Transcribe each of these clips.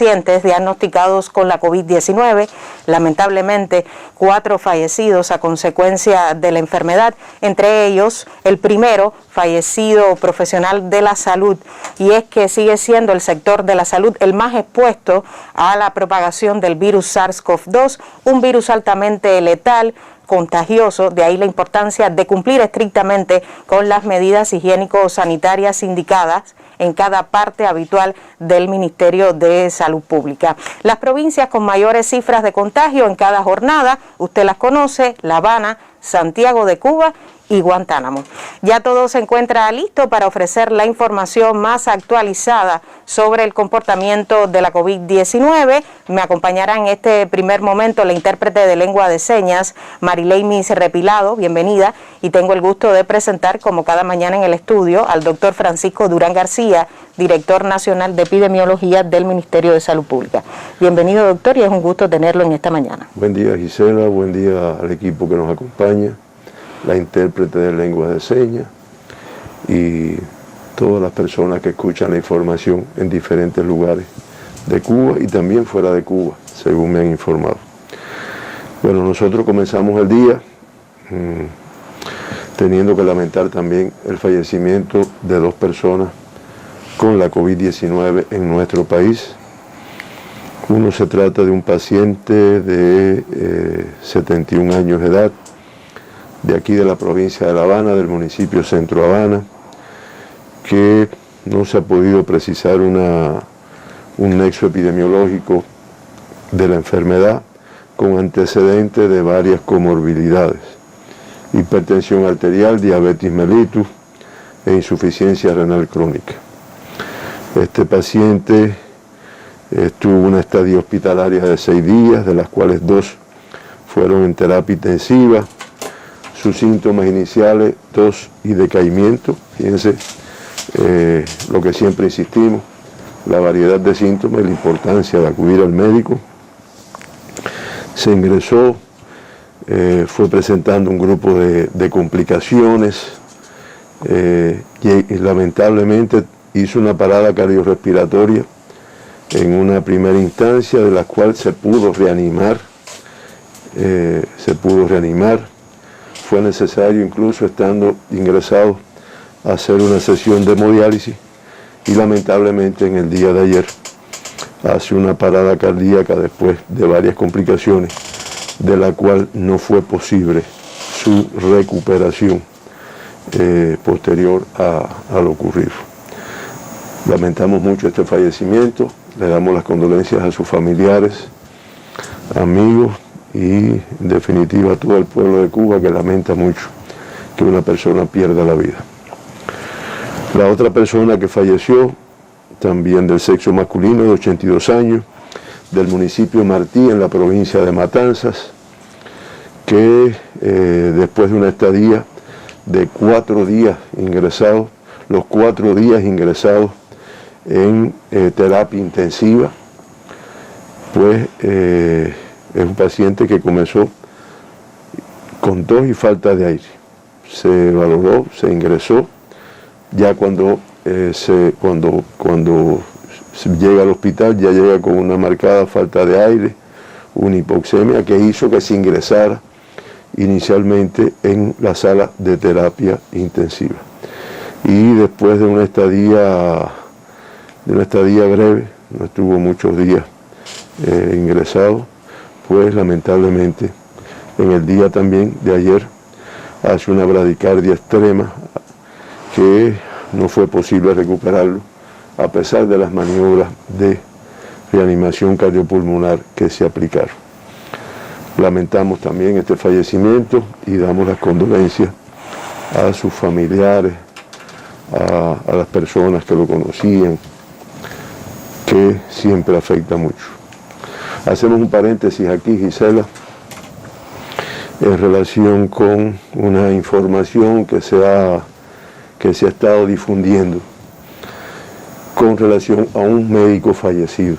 pacientes diagnosticados con la COVID-19, lamentablemente 4 fallecidos a consecuencia de la enfermedad, entre ellos el primero fallecido profesional de la salud, y es que sigue siendo el sector de la salud el más expuesto a la propagación del virus SARS-CoV-2, un virus altamente letal, contagioso, de ahí la importancia de cumplir estrictamente con las medidas higiénico-sanitarias indicadas en cada parte habitual del Ministerio de Salud Pública. Las provincias con mayores cifras de contagio en cada jornada, usted las conoce: La Habana, Santiago de Cuba y Guantánamo. Ya todo se encuentra listo para ofrecer la información más actualizada sobre el comportamiento de la COVID-19. Me acompañará en este primer momento la intérprete de lengua de señas, Marileimis Repilado, bienvenida, y tengo el gusto de presentar, como cada mañana en el estudio, al doctor Francisco Durán García, director nacional de epidemiología del Ministerio de Salud Pública. Bienvenido, doctor, y es un gusto tenerlo en esta mañana. Buen día, Gisela, buen día al equipo que nos acompaña, la intérprete de lengua de señas y todas las personas que escuchan la información en diferentes lugares de Cuba y también fuera de Cuba, según me han informado. Bueno, nosotros comenzamos el día teniendo que lamentar también el fallecimiento de 2 personas con la COVID-19 en nuestro país. Uno se trata de un paciente de 71 años de edad, de aquí de la provincia de La Habana, del municipio Centro Habana, que no se ha podido precisar un nexo epidemiológico de la enfermedad, con antecedentes de varias comorbilidades: hipertensión arterial, diabetes mellitus e insuficiencia renal crónica. Este paciente tuvo una estadía hospitalaria de 6 días, de las cuales 2 fueron en terapia intensiva. Sus síntomas iniciales: tos y decaimiento. Fíjense lo que siempre insistimos, la variedad de síntomas y la importancia de acudir al médico. Se ingresó, fue presentando un grupo de complicaciones y lamentablemente hizo una parada cardiorrespiratoria en una primera instancia, de la cual se pudo reanimar. Fue necesario, incluso estando ingresado, hacer una sesión de hemodiálisis y lamentablemente en el día de ayer hace una parada cardíaca después de varias complicaciones, de la cual no fue posible su recuperación posterior a lo ocurrido. Lamentamos mucho este fallecimiento, le damos las condolencias a sus familiares, amigos y en definitiva a todo el pueblo de Cuba, que lamenta mucho que una persona pierda la vida. La otra persona que falleció, también del sexo masculino, de 82 años, del municipio Martí, en la provincia de Matanzas, que después de una estadía de 4 días ingresados, los 4 días ingresados en terapia intensiva, pues es un paciente que comenzó con tos y falta de aire. Se valoró, se ingresó, ya cuando llega al hospital ya llega con una marcada falta de aire, una hipoxemia que hizo que se ingresara inicialmente en la sala de terapia intensiva. Y después de una estadía breve, no estuvo muchos días ingresado, pues lamentablemente en el día también de ayer hace una bradicardia extrema que no fue posible recuperarlo a pesar de las maniobras de reanimación cardiopulmonar que se aplicaron. Lamentamos también este fallecimiento y damos las condolencias a sus familiares, a las personas que lo conocían, que siempre afecta mucho. Hacemos un paréntesis aquí, Gisela, en relación con una información que se ha estado difundiendo con relación a un médico fallecido,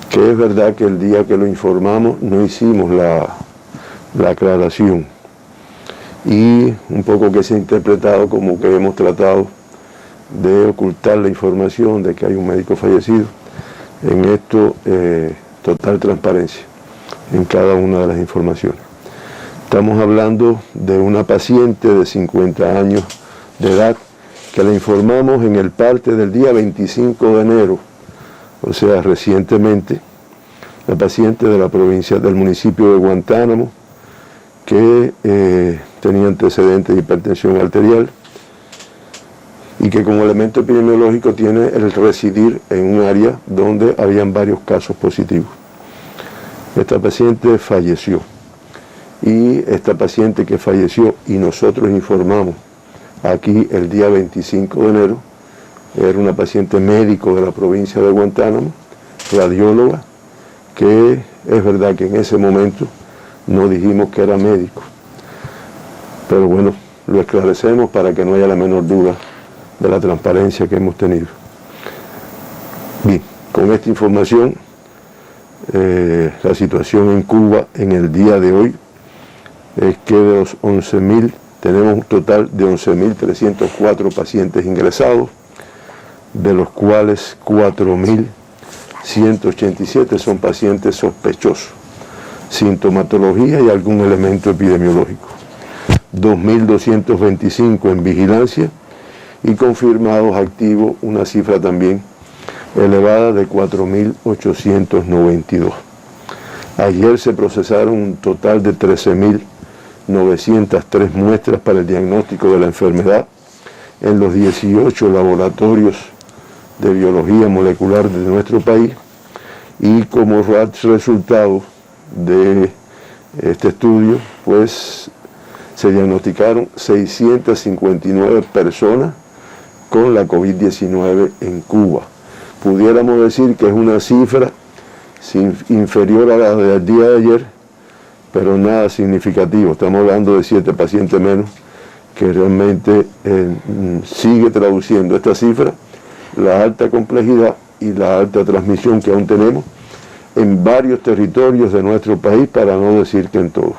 que es verdad que el día que lo informamos no hicimos la aclaración, y un poco que se ha interpretado como que hemos tratado de ocultar la información de que hay un médico fallecido. en esto total transparencia en cada una de las informaciones. Estamos hablando de una paciente de 50 años de edad que la informamos en el parte del día 25 de enero, o sea, recientemente, la paciente de la provincia del municipio de Guantánamo, que tenía antecedentes de hipertensión arterial y que como elemento epidemiológico tiene el residir en un área donde habían varios casos positivos. Esta paciente falleció y esta paciente que falleció y nosotros informamos aquí el día 25 de enero, era una paciente médico de la provincia de Guantánamo, radióloga, que es verdad que en ese momento no dijimos que era médico, pero bueno, lo esclarecemos para que no haya la menor duda de la transparencia que hemos tenido. Bien, con esta información, la situación en Cuba en el día de hoy es que de los 11.000, tenemos un total de 11.304 pacientes ingresados, de los cuales 4.187 son pacientes sospechosos, sintomatología y algún elemento epidemiológico, 2.225 en vigilancia y confirmados activos, una cifra también elevada de 4.892. Ayer se procesaron un total de 13.903 muestras para el diagnóstico de la enfermedad en los 18 laboratorios de biología molecular de nuestro país, y como resultado de este estudio, pues se diagnosticaron 659 personas con la COVID-19 en Cuba. Pudiéramos decir que es una cifra inferior a la del día de ayer, pero nada significativo. Estamos hablando de 7 pacientes menos, que realmente sigue traduciendo esta cifra la alta complejidad y la alta transmisión que aún tenemos en varios territorios de nuestro país, para no decir que en todos.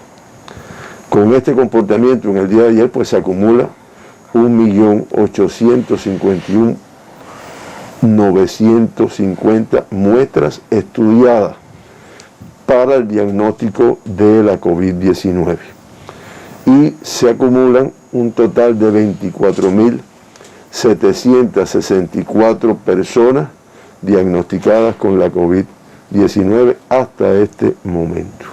Con este comportamiento en el día de ayer, pues se acumula 1.851.950 muestras estudiadas para el diagnóstico de la COVID-19. Y se acumulan un total de 24.764 personas diagnosticadas con la COVID-19 hasta este momento.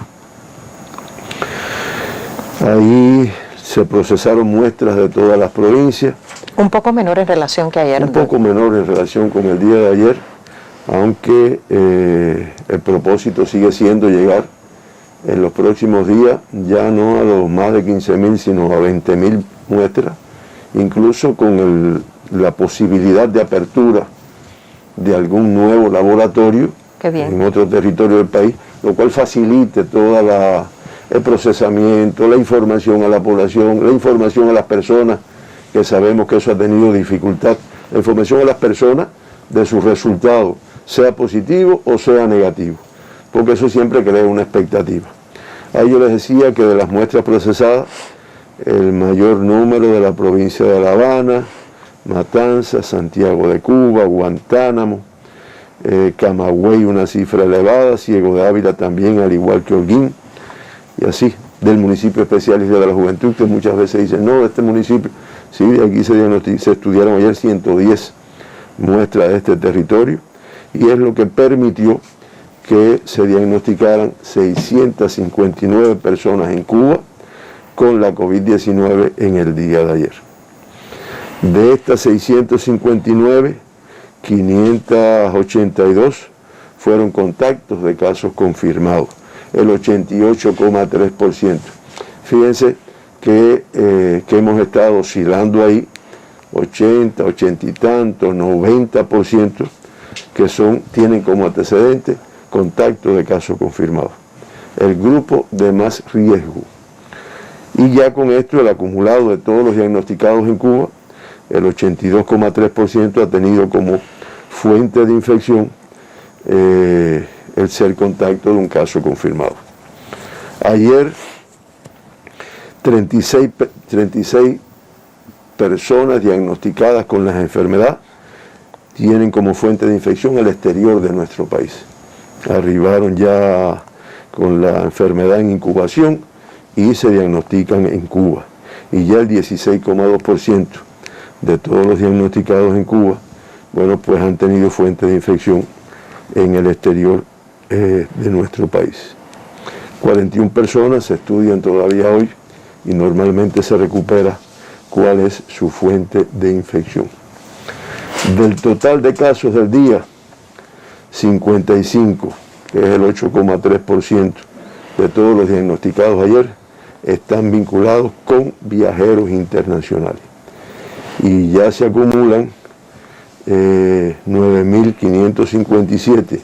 Ahí se procesaron muestras de todas las provincias. Un poco menor en relación que ayer. Un poco menor en relación con el día de ayer, aunque el propósito sigue siendo llegar en los próximos días ya no a los más de 15.000, sino a 20.000 muestras, incluso con la posibilidad de apertura de algún nuevo laboratorio en otro territorio del país, lo cual facilite todo el procesamiento, la información a la población, la información a las personas, que sabemos que eso ha tenido dificultad, la información a las personas de sus resultados, sea positivo o sea negativo, porque eso siempre crea una expectativa. Ahí yo les decía que de las muestras procesadas, el mayor número de la provincia de La Habana, Matanzas, Santiago de Cuba, Guantánamo, Camagüey, una cifra elevada, Ciego de Ávila también, al igual que Holguín, y así, del municipio especial Isla de la Juventud, que muchas veces dicen, no, de este municipio, sí, de aquí se estudiaron ayer 110 muestras de este territorio, y es lo que permitió que se diagnosticaran 659 personas en Cuba con la COVID-19 en el día de ayer. De estas 659, 582 fueron contactos de casos confirmados, el 88,3%. Fíjense que hemos estado oscilando ahí, 80, 80 y tantos, 90%, que tienen como antecedente contacto de casos confirmados. El grupo de más riesgo. Y ya con esto, el acumulado de todos los diagnosticados en Cuba, el 82,3% ha tenido como fuente de infección el ser contacto de un caso confirmado. Ayer, 36 personas diagnosticadas con la enfermedad tienen como fuente de infección el exterior de nuestro país. Arribaron ya con la enfermedad en incubación y se diagnostican en Cuba. Y ya el 16,2% de todos los diagnosticados en Cuba, bueno, pues han tenido fuente de infección en el exterior de nuestro país. 41 personas se estudian todavía hoy y normalmente se recupera cuál es su fuente de infección. Del total de casos del día, 55, que es el 8,3% de todos los diagnosticados ayer, están vinculados con viajeros internacionales. Y ya se acumulan 9.557,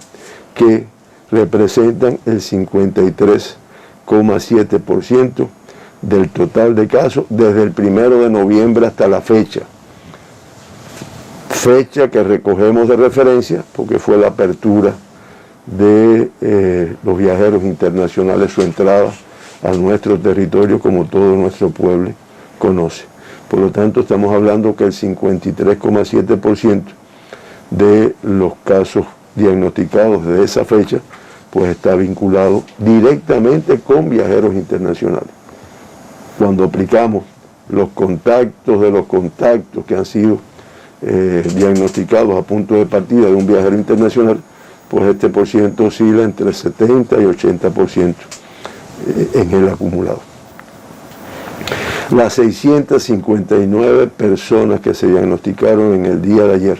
que representan el 53,7% del total de casos desde el 1 de noviembre hasta la fecha. Fecha que recogemos de referencia porque fue la apertura de los viajeros internacionales, su entrada a nuestro territorio, como todo nuestro pueblo conoce. Por lo tanto, estamos hablando que el 53,7% de los casos diagnosticados de esa fecha, pues está vinculado directamente con viajeros internacionales. Cuando aplicamos los contactos de los contactos que han sido diagnosticados a punto de partida de un viajero internacional, pues este porciento oscila entre 70 y 80% en el acumulado. Las 659 personas que se diagnosticaron en el día de ayer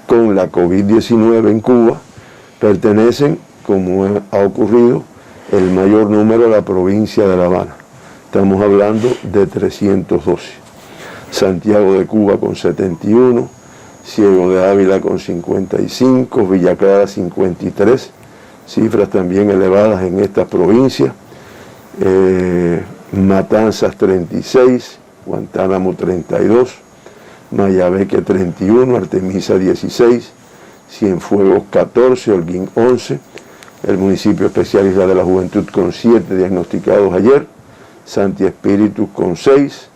con la COVID-19 en Cuba pertenecen, como ha ocurrido, el mayor número a la provincia de La Habana. Estamos hablando de 312. Santiago de Cuba con 71, Ciego de Ávila con 55, Villa Clara 53, cifras también elevadas en estas provincias, Matanzas 36, Guantánamo 32, Mayabeque 31, Artemisa 16, Cienfuegos 14, Holguín 11, el municipio especial Isla de la Juventud con 7 diagnosticados ayer, Santi Espíritu con 6,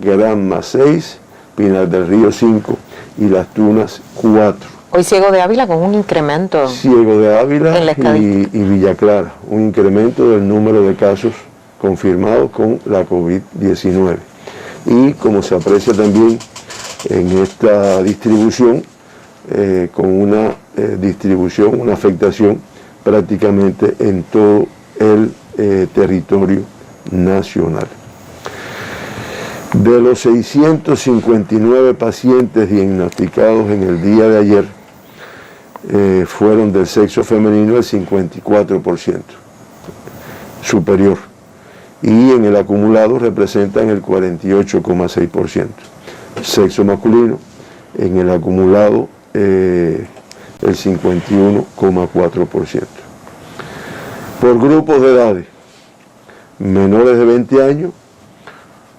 Granma 6, Pinar del Río 5 y Las Tunas 4. Hoy Ciego de Ávila con un incremento. Ciego de Ávila y Villa Clara, un incremento del número de casos confirmados con la COVID-19. Y como se aprecia también en esta distribución, con una distribución, una afectación prácticamente en todo el territorio nacional. De los 659 pacientes diagnosticados en el día de ayer, fueron del sexo femenino el 54%, superior, y en el acumulado representan el 48,6%. Sexo masculino, en el acumulado el 51,4%. Por grupos de edades, menores de 20 años,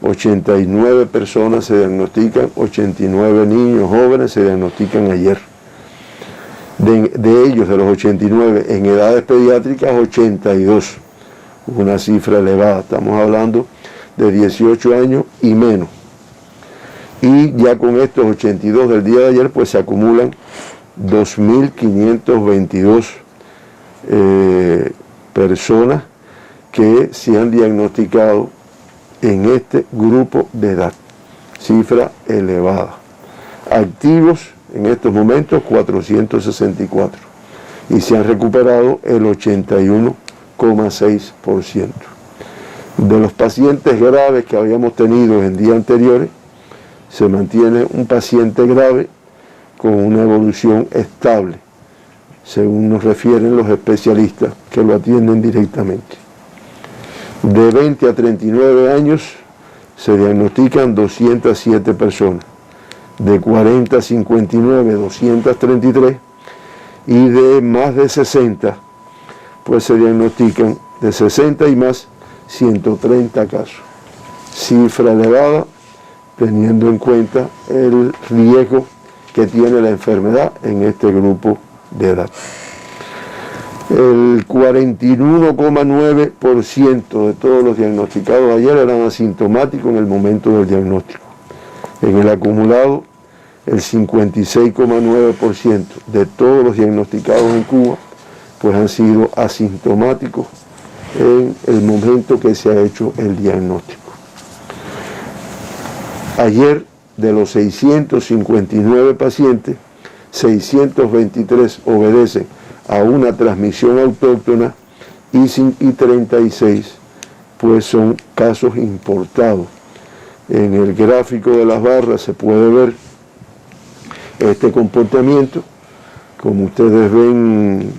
89 personas se diagnostican, 89 niños jóvenes se diagnostican ayer. De ellos, de los 89, en edades pediátricas, 82, una cifra elevada, estamos hablando de 18 años y menos. Y ya con estos 82 del día de ayer, pues se acumulan 2.522 personas que se han diagnosticado en este grupo de edad, cifra elevada. Activos en estos momentos 464 y se han recuperado el 81,6%. De los pacientes graves que habíamos tenido en días anteriores, se mantiene un paciente grave con una evolución estable, según nos refieren los especialistas que lo atienden directamente. De 20 a 39 años se diagnostican 207 personas, de 40 a 59, 233, y de más de 60, pues se diagnostican de 60 y más 130 casos. Cifra elevada, teniendo en cuenta el riesgo que tiene la enfermedad en este grupo de edad. El 41,9% de todos los diagnosticados ayer eran asintomáticos en el momento del diagnóstico. En el acumulado, el 56,9% de todos los diagnosticados en Cuba pues han sido asintomáticos en el momento que se ha hecho el diagnóstico. Ayer, de los 659 pacientes, 623 obedecen a una transmisión autóctona y 36 pues son casos importados. En el gráfico de las barras se puede ver este comportamiento. Como ustedes ven,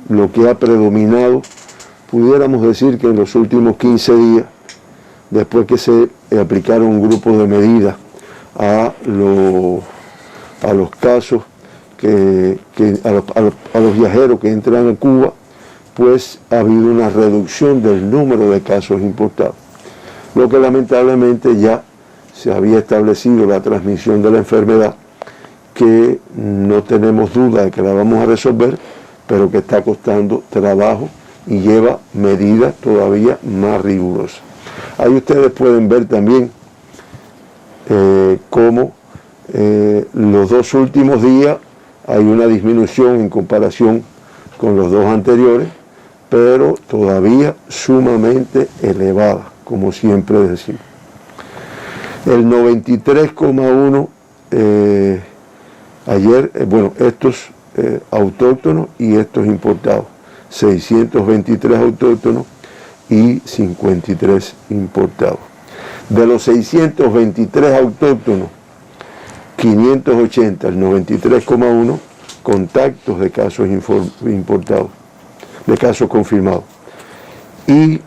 lo que ha predominado, pudiéramos decir que en los últimos 15 días, después que se aplicaron un grupo de medidas a los casos, a los viajeros que entran a Cuba, pues ha habido una reducción del número de casos importados. Lo que lamentablemente ya se había establecido la transmisión de la enfermedad, que no tenemos duda de que la vamos a resolver, pero que está costando trabajo y lleva medidas todavía más rigurosas. Ahí ustedes pueden ver también cómo los dos últimos días hay una disminución en comparación con los dos anteriores, pero todavía sumamente elevada, como siempre decimos. El 93,1 ayer, estos autóctonos y estos importados, 623 autóctonos y 53 importados. De los 623 autóctonos, 580, el 93,1, contactos de casos importados, de casos confirmados. Y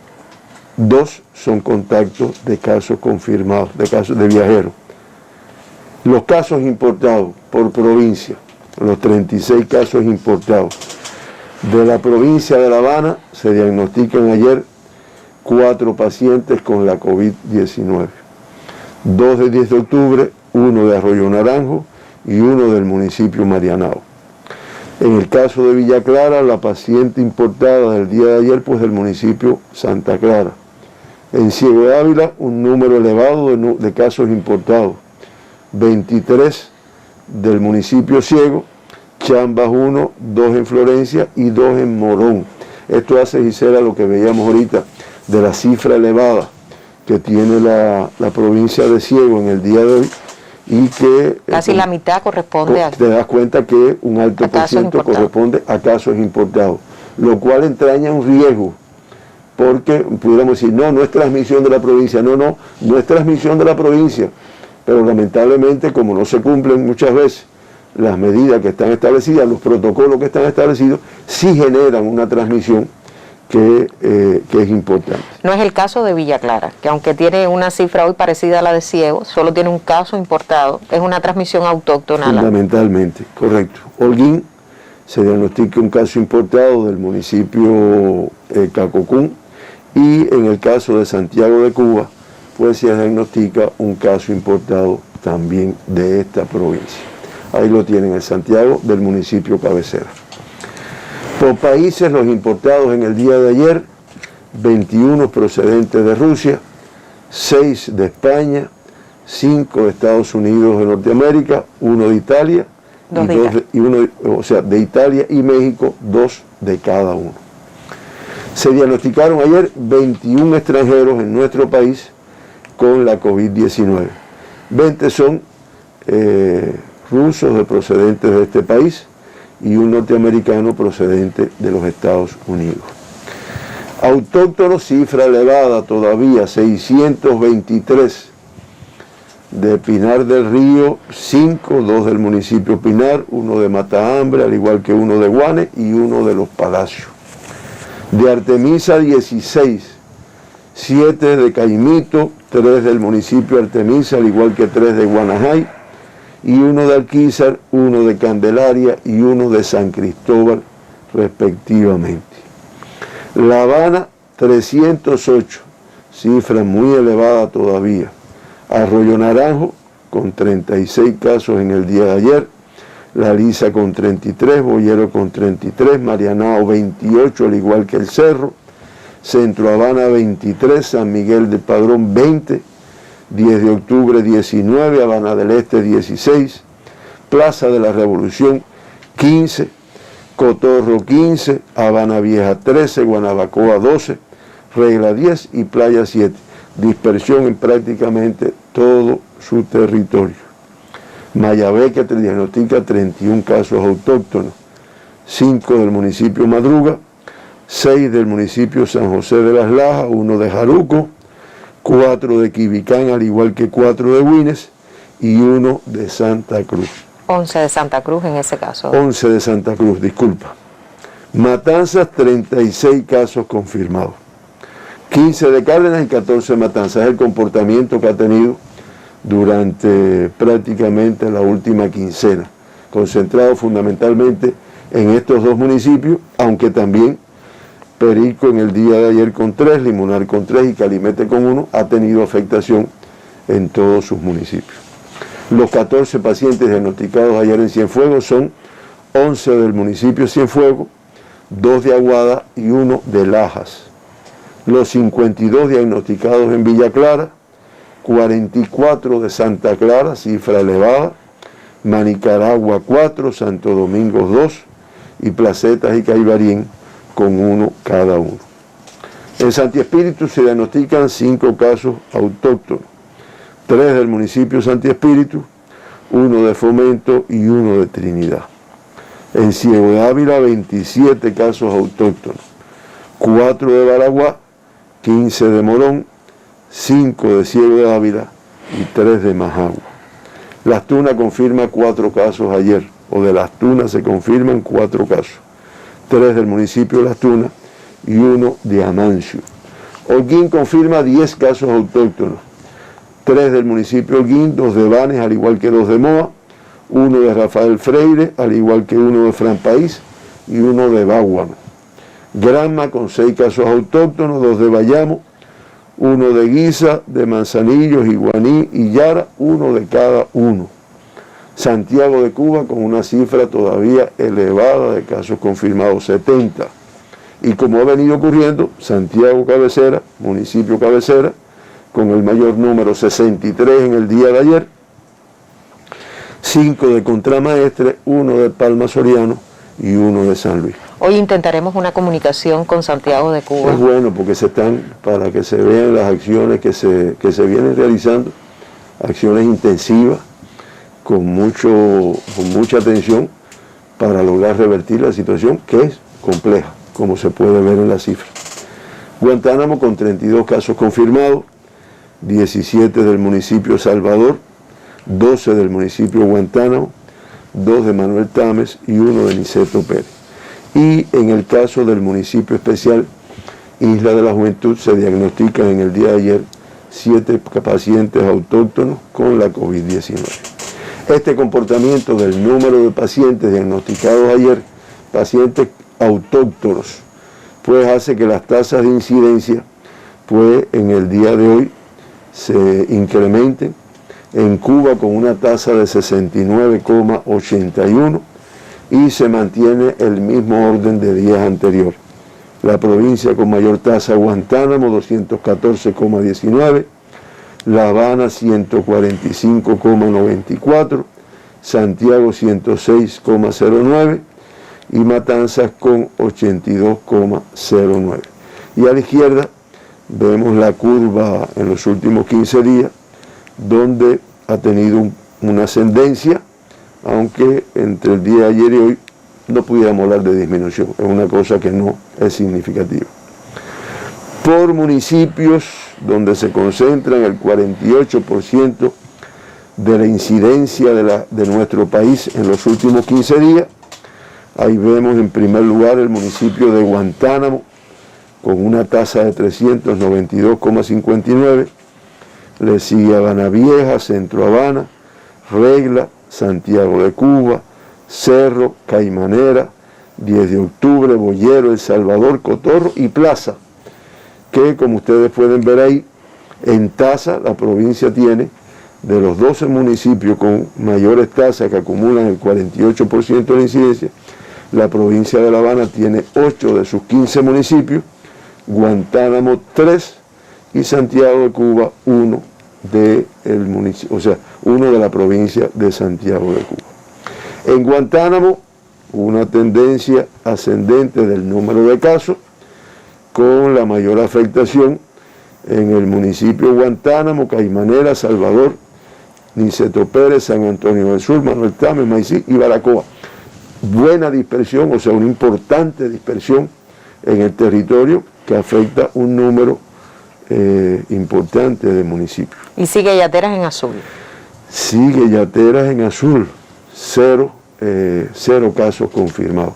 2 son contactos de casos confirmados, de casos de viajeros. Los casos importados por provincia, los 36 casos importados. De la provincia de La Habana se diagnostican ayer 4 pacientes con la COVID-19. 2 del 10 de octubre, 1 de Arroyo Naranjo y 1 del municipio Marianao. En el caso de Villa Clara, la paciente importada del día de ayer, pues del municipio Santa Clara. En Ciego de Ávila, un número elevado de casos importados. 23 del municipio Ciego, Chambas 1, 2 en Florencia y 2 en Morón. Esto hace, Gisela, lo que veíamos ahorita de la cifra elevada que tiene la provincia de Ciego en el día de hoy, y que casi la mitad corresponde a... Te das cuenta que un alto por ciento corresponde a casos importados, lo cual entraña un riesgo, porque pudiéramos decir, no es transmisión de la provincia, no es transmisión de la provincia, pero lamentablemente, como no se cumplen muchas veces las medidas que están establecidas, los protocolos que están establecidos, sí generan una transmisión que es importante. No es el caso de Villa Clara, que aunque tiene una cifra hoy parecida a la de Ciego, solo tiene un caso importado, es una transmisión autóctona. Fundamentalmente, correcto. Holguín se diagnostica un caso importado del municipio Cacocún, y en el caso de Santiago de Cuba, pues se diagnostica un caso importado también de esta provincia. Ahí lo tienen, en Santiago del municipio cabecera. Por países, los importados en el día de ayer, 21 procedentes de Rusia, 6 de España, 5 de Estados Unidos de Norteamérica, 1 de Italia, de Italia y México, 2 de cada uno. Se diagnosticaron ayer 21 extranjeros en nuestro país con la COVID-19. 20 son rusos procedentes de este país y un norteamericano procedente de los Estados Unidos. Autóctonos, cifra elevada todavía, 623 de Pinar del Río, 5, 2 del municipio Pinar, 1 de Matahambre, al igual que 1 de Guane y 1 de Los Palacios. De Artemisa, 16, 7 de Caimito, 3 del municipio Artemisa, al igual que 3 de Guanajay, y 1 de Alquizar, 1 de Candelaria y 1 de San Cristóbal, respectivamente. La Habana, 308, cifra muy elevada todavía. Arroyo Naranjo, con 36 casos en el día de ayer. La Lisa con 33, Boyero con 33, Marianao 28, al igual que el Cerro. Centro Habana 23, San Miguel del Padrón 20, 10 de octubre 19, Habana del Este 16, Plaza de la Revolución 15, Cotorro 15, Habana Vieja 13, Guanabacoa 12, Regla 10 y Playa 7. Dispersión en prácticamente todo su territorio. Mayabeque te diagnostica 31 casos autóctonos, 5 del municipio Madruga, 6 del municipio San José de las Lajas, 1 de Jaruco, 4 de Quibicán, al igual que 4 de Huines y 1 de Santa Cruz. 11 de Santa Cruz en ese caso. 11 de Santa Cruz, disculpa. Matanzas, 36 casos confirmados. 15 de Cárdenas y 14 de Matanzas. Es el comportamiento que ha tenido durante prácticamente la última quincena, concentrado fundamentalmente en estos dos municipios, aunque también Perico en el día de ayer con 3, Limonar con 3 y Calimete con 1 ha tenido afectación en todos sus municipios. Los 14 pacientes diagnosticados ayer en Cienfuegos son 11 del municipio Cienfuegos, 2 de Aguada y 1 de Lajas. Los 52 diagnosticados en Villa Clara, 44 de Santa Clara, cifra elevada, Manicaragua 4, Santo Domingo 2 y Placetas y Caibarín con 1 cada uno. En Santi Espíritu se diagnostican 5 casos autóctonos, 3 del municipio Santi Espíritu, 1 de Fomento y 1 de Trinidad. En Ciego de Ávila 27 casos autóctonos, 4 de Baraguá, 15 de Morón, 5 de Ciego de Ávila y 3 de Majagua. Las Tunas confirma 4 casos ayer, o de Las Tunas se confirman 4 casos, 3 del municipio de Las Tunas y 1 de Amancio. Holguín confirma 10 casos autóctonos, 3 del municipio de Holguín, 2 de Banes, al igual que 2 de Moa, 1 de Rafael Freire, al igual que 1 de Fran País y 1 de Báguano. Granma con 6 casos autóctonos, 2 de Bayamo, 1 de Guisa, de Manzanillo, Iguaní y Yara, 1 de cada uno. Santiago de Cuba con una cifra todavía elevada de casos confirmados, 70. Y como ha venido ocurriendo, Santiago cabecera, municipio cabecera, con el mayor número, 63 en el día de ayer, 5 de Contramaestre, 1 de Palma Soriano y 1 de San Luis. Hoy intentaremos una comunicación con Santiago de Cuba. Es bueno porque para que se vean las acciones que se vienen realizando, acciones intensivas, con mucha atención para lograr revertir la situación, que es compleja, como se puede ver en la cifra. Guantánamo con 32 casos confirmados, 17 del municipio Salvador, 12 del municipio Guantánamo, 2 de Manuel Tames y 1 de Niceto Pérez. Y en el caso del municipio especial Isla de la Juventud se diagnostican en el día de ayer 7 pacientes autóctonos con la COVID-19. Este comportamiento del número de pacientes diagnosticados ayer, pacientes autóctonos, pues hace que las tasas de incidencia pues en el día de hoy se incrementen. En Cuba con una tasa de 69,81 y se mantiene el mismo orden de días anterior. La provincia con mayor tasa, Guantánamo, 214,19, La Habana, 145,94, Santiago, 106,09 y Matanzas con 82,09. Y a la izquierda vemos la curva en los últimos 15 días, donde ha tenido una ascendencia, aunque entre el día de ayer y hoy no pudiéramos hablar de disminución, es una cosa que no es significativa. Por municipios donde se concentran el 48% de la incidencia de nuestro país en los últimos 15 días, ahí vemos en primer lugar el municipio de Guantánamo, con una tasa de 392,59, le sigue Habana Vieja, Centro Habana, Regla, Santiago de Cuba, Cerro, Caimanera, 10 de octubre, Boyero, El Salvador, Cotorro y Plaza, que como ustedes pueden ver ahí, en tasa la provincia tiene, de los 12 municipios con mayores tasas que acumulan el 48% de la incidencia, la provincia de La Habana tiene 8 de sus 15 municipios, Guantánamo 3 y Santiago de Cuba 1 del municipio, o sea, 1 de la provincia de Santiago de Cuba. En Guantánamo, una tendencia ascendente del número de casos, con la mayor afectación en el municipio de Guantánamo, Caimanera, Salvador, Niceto Pérez, San Antonio del Sur, Manuel Tame, Maicí y Baracoa. Buena dispersión, o sea, una importante dispersión en el territorio que afecta un número importante de municipios. ¿Y sigue Yateras en azul? Sigue Yateras en azul, cero casos confirmados.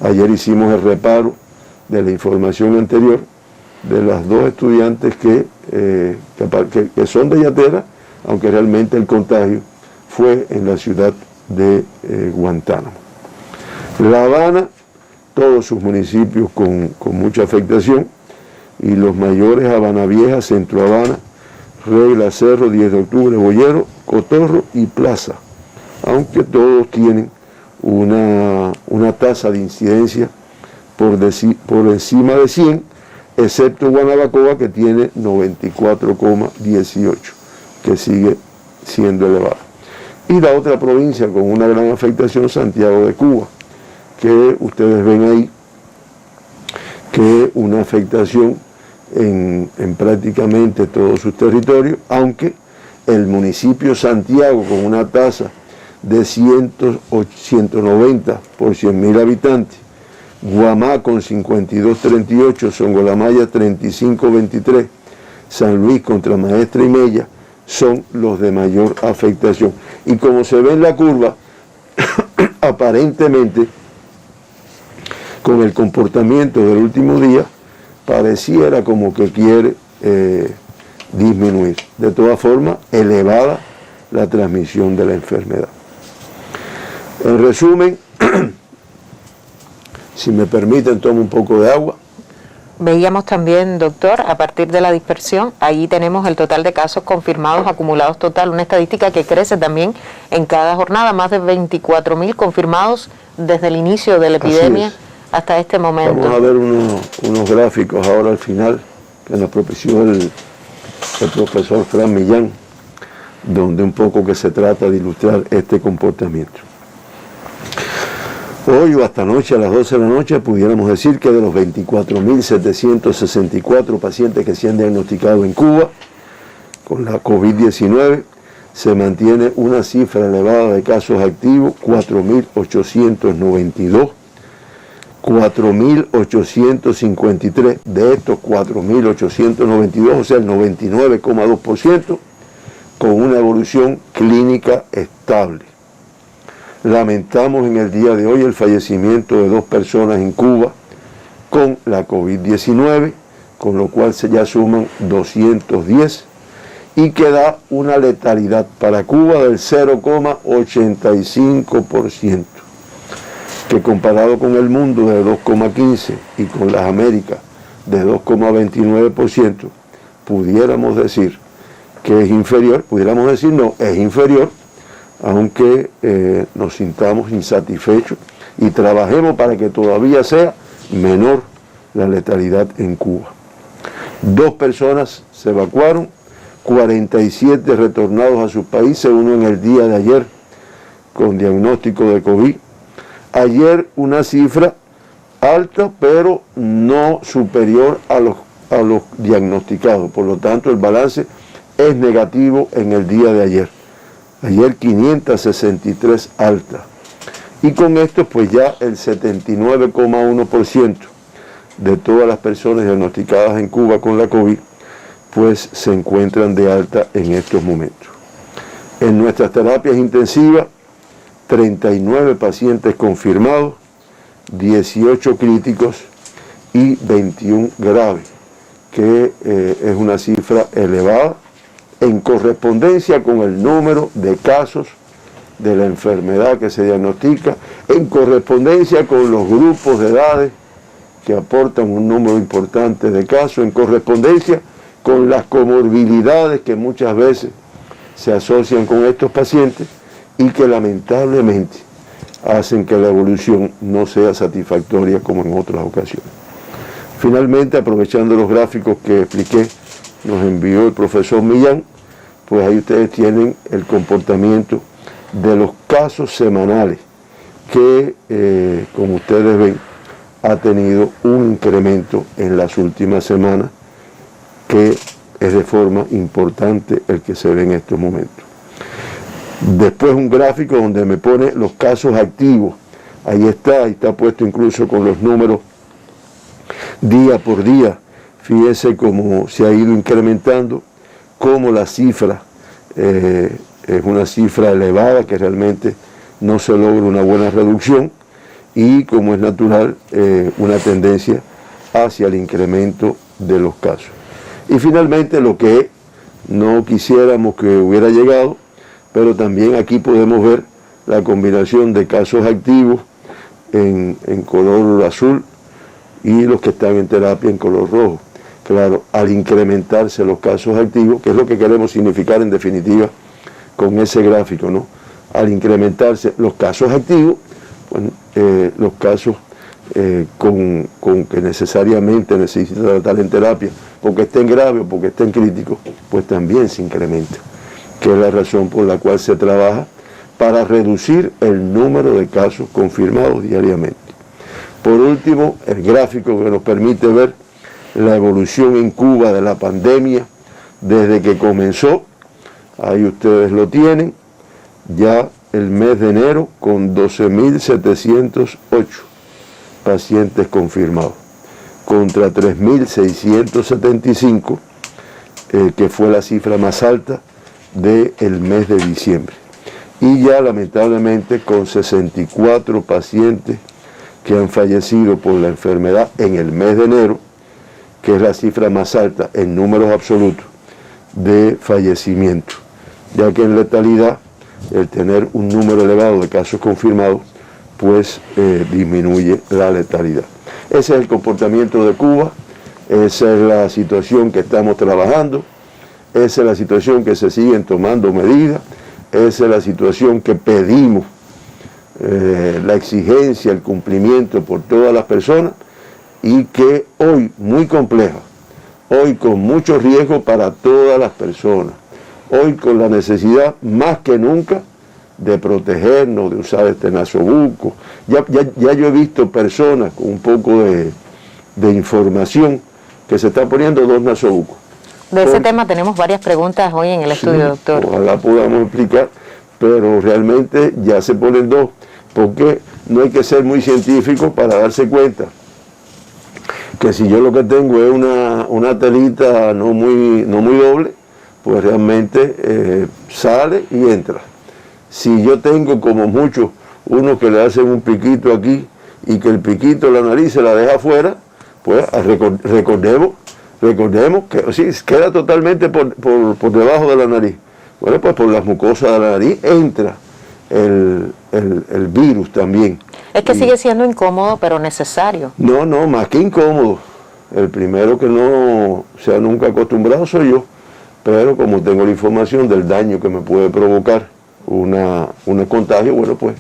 Ayer hicimos el reparo de la información anterior de las dos estudiantes que son de Yateras, aunque realmente el contagio fue en la ciudad de Guantánamo. La Habana, todos sus municipios con mucha afectación, y los mayores: Habana Vieja, Centro Habana, Regla, Cerro, 10 de octubre, Boyero, Cotorro y Plaza, aunque todos tienen una tasa de incidencia por encima de 100, excepto Guanabacoa, que tiene 94,18, que sigue siendo elevada. Y la otra provincia con una gran afectación, Santiago de Cuba, que ustedes ven ahí, que una afectación en prácticamente todos sus territorios, aunque el municipio Santiago, con una tasa de 190 por 100.000 habitantes, Guamá con 52,38, Songolamaya 35,23, San Luis contra Maestra y Mella son los de mayor afectación. Y como se ve en la curva, aparentemente, con el comportamiento del último día, pareciera como que quiere disminuir. De todas formas, elevada la transmisión de la enfermedad. En resumen, si me permiten, tomo un poco de agua. Veíamos también, doctor, a partir de la dispersión, ahí tenemos el total de casos confirmados, acumulados total, una estadística que crece también en cada jornada, más de 24.000 confirmados desde el inicio de la epidemia hasta este momento. Vamos a ver unos gráficos ahora al final, que nos propició el profesor Fran Millán, donde un poco que se trata de ilustrar este comportamiento. Hoy o hasta anoche, a las 12 de la noche, pudiéramos decir que de los 24.764 pacientes que se han diagnosticado en Cuba con la COVID-19, se mantiene una cifra elevada de casos activos, 4.892, 4.853, de estos 4.892, o sea el 99,2%, con una evolución clínica estable. Lamentamos en el día de hoy el fallecimiento de 2 personas en Cuba con la COVID-19, con lo cual se ya suman 210, y que da una letalidad para Cuba del 0,85%, que comparado con el mundo de 2,15% y con las Américas de 2,29%, pudiéramos decir que es inferior, pudiéramos decir no, es inferior, aunque nos sintamos insatisfechos y trabajemos para que todavía sea menor la letalidad en Cuba. 2 personas se evacuaron, 47 retornados a sus países, uno en el día de ayer con diagnóstico de COVID. Ayer una cifra alta, pero no superior a los diagnosticados, por lo tanto el balance es negativo en el día de ayer. Ayer 563 altas. Y con esto pues ya el 79,1% de todas las personas diagnosticadas en Cuba con la COVID pues se encuentran de alta en estos momentos. En nuestras terapias intensivas, 39 pacientes confirmados, 18 críticos y 21 graves, que es una cifra elevada en correspondencia con el número de casos de la enfermedad que se diagnostica, en correspondencia con los grupos de edades que aportan un número importante de casos, en correspondencia con las comorbilidades que muchas veces se asocian con estos pacientes y que lamentablemente hacen que la evolución no sea satisfactoria como en otras ocasiones. Finalmente, aprovechando los gráficos que expliqué, nos envió el profesor Millán, pues ahí ustedes tienen el comportamiento de los casos semanales que, como ustedes ven, ha tenido un incremento en las últimas semanas que es de forma importante el que se ve en estos momentos. Después un gráfico donde me pone los casos activos. Ahí está puesto incluso con los números día por día. Fíjese cómo se ha ido incrementando, cómo la cifra es una cifra elevada, que realmente no se logra una buena reducción, y como es natural, una tendencia hacia el incremento de los casos. Y finalmente lo que no quisiéramos que hubiera llegado, pero también aquí podemos ver la combinación de casos activos en color azul y los que están en terapia en color rojo. Claro, al incrementarse los casos activos, que es lo que queremos significar en definitiva con ese gráfico, ¿no? Al incrementarse los casos activos, pues, los casos con que necesariamente necesitan tratar en terapia, porque estén graves o porque estén críticos, pues también se incrementa, que es la razón por la cual se trabaja para reducir el número de casos confirmados diariamente. Por último, el gráfico que nos permite ver la evolución en Cuba de la pandemia desde que comenzó. Ahí ustedes lo tienen, ya el mes de enero con 12.708 pacientes confirmados, contra 3.675, que fue la cifra más alta del mes de diciembre. Y ya lamentablemente con 64 pacientes que han fallecido por la enfermedad en el mes de enero, que es la cifra más alta en números absolutos de fallecimiento, ya que en letalidad, el tener un número elevado de casos confirmados, pues disminuye la letalidad. Ese es el comportamiento de Cuba, esa es la situación que estamos trabajando, esa es la situación que se siguen tomando medidas, esa es la situación que pedimos, la exigencia, el cumplimiento por todas las personas, y que hoy muy compleja, hoy con mucho riesgo para todas las personas, hoy con la necesidad más que nunca de protegernos, de usar este nasobuco. Ya yo he visto personas con un poco de información que se están poniendo 2 nasobucos. De ese tema tenemos varias preguntas hoy en el estudio, doctor. Ojalá podamos explicar, pero realmente ya se ponen 2, porque no hay que ser muy científico para darse cuenta que si yo lo que tengo es una telita no muy doble, pues realmente sale y entra. Si yo tengo como muchos, unos que le hacen un piquito aquí y que el piquito de la nariz se la deja afuera, pues recordemos que sí, queda totalmente por debajo de la nariz. Bueno, pues por las mucosas de la nariz entra el virus también. Es que sigue siendo incómodo, pero necesario. No, más que incómodo. El primero que no se ha nunca acostumbrado soy yo, pero como tengo la información del daño que me puede provocar un contagio, bueno, pues